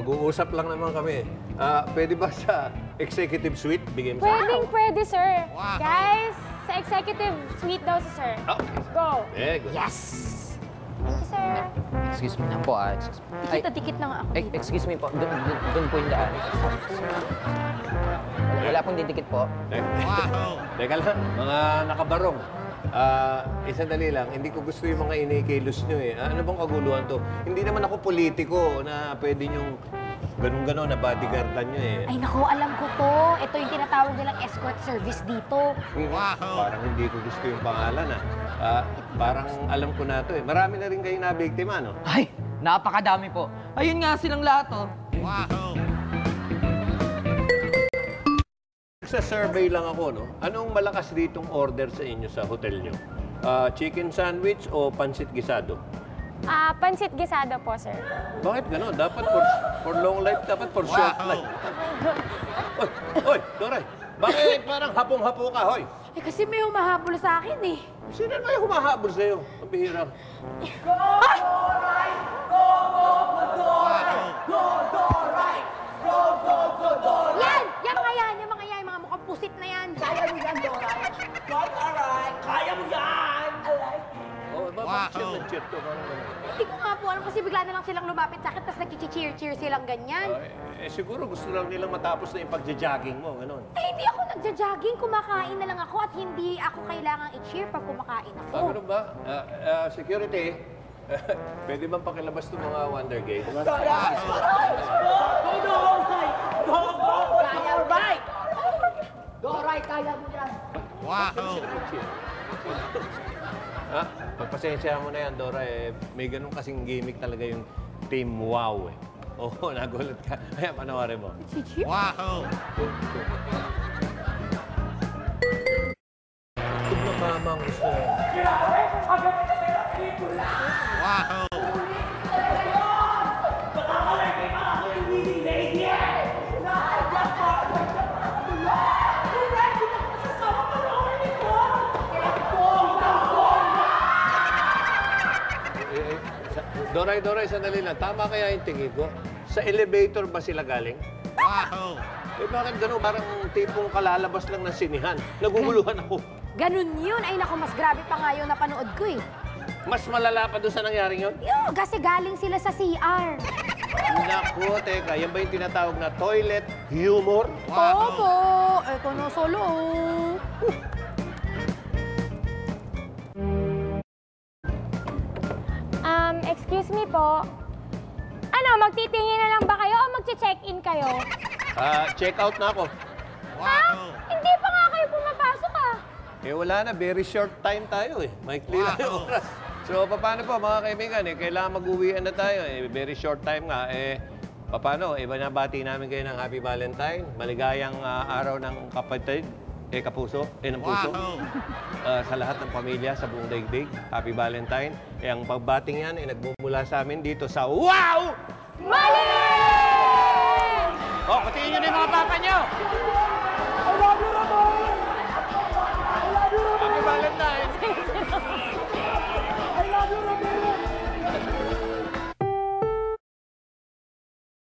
mag-uusap lang naman kami. Pwede ba sa executive suite? Bigay mo sa Pwede, sir. Guys, sa executive suite daw si sir. Okay. Go. Good. Yes! Thank you, sir. Excuse me lang po, Dikit na nga ako. Excuse me po, doon po yung daan. Wala pong didikit po. Teka lang, mga nakabarong. Sandali lang, hindi ko gusto yung mga inikilos nyo eh. Ano bang kaguluhan to? Hindi naman ako politiko na pwede nyong ganun-ganon na bodyguardan nyo eh. Ay, naku, alam ko to. Ito yung tinatawag nilang escort service dito. Parang hindi ko gusto yung pangalan parang alam ko na to eh. Marami na rin kayong nabiktima, no? Ay, napakadami po. Ayun nga silang lahat, oh. Sa survey lang ako, no? Anong malakas ditong order sa inyo sa hotel nyo? Chicken sandwich o pansit gisado? Pansit gisado po, sir. Bakit gano'n? Dapat for long life, dapat for short life. Oy, Doray! Bakit parang hapong-hapo ka, hoy? Eh, kasi may humahabol sa akin eh. Sino ba yung humahabol sa'yo? Mabihira. Yan! Yung mga yan, mga mukhang pusit na yan. Kaya mo yan, Dora. Alright, kaya mo yan! Oh, bakit siya nag-cheer to? Hindi ko nga po alam kasi bigla na lang silang lumapit sa akin tapos nag-cheer-cheer silang ganyan. Siguro gusto lang nilang matapos na yung pagja-jogging mo, gano'n. Eh, hindi ako nagja-jogging. Kumakain na lang ako at hindi ako kailangang i-cheer pag kumakain ako. Ganun ba? Security, pwede bang pakilabas itong mga Wonder Gate? Doray, kaya mo yan! Ha? Pagpasensya mo na yan, Dora. May ganun kasing gimmick talaga yung Team Wow eh. Oo, nagulat ka. Kaya panoorin mo. Ito na mamang gusto yan. Doray, sandali lang. Tama kaya yung tingin ko? Sa elevator ba sila galing? Eh bakit gano'n? Parang tipong kalalabas lang ng sinihan. Naguguluhan ako. Ganun yun. Ay, naku, mas grabe pa nga yung napanood ko eh. Mas malala pa doon sa nangyaring yun? Yo, kasi galing sila sa CR. Naku, teka. Yan ba yung tinatawag na toilet humor? Opo. Eto na solo. Excuse me po. Ano, magtitingin na lang ba kayo o magche-check-in kayo? Check out na ako. Ha? Hindi pa nga kayo pumapasok ah. Eh wala na, very short time tayo eh. Maikli lang yung oras. So paano po mga kaibigan kailangan mag-uwian na tayo very short time nga paano? Binabati namin kayo ng Happy Valentine. Maligayang araw ng kapatid. Kapuso, ng puso. Sa lahat ng pamilya, sa buong daigdig. Happy Valentine. Ang pagbating yan nagmumula sa amin dito sa Wow! Mali! Patingin nyo na yung mga papa nyo!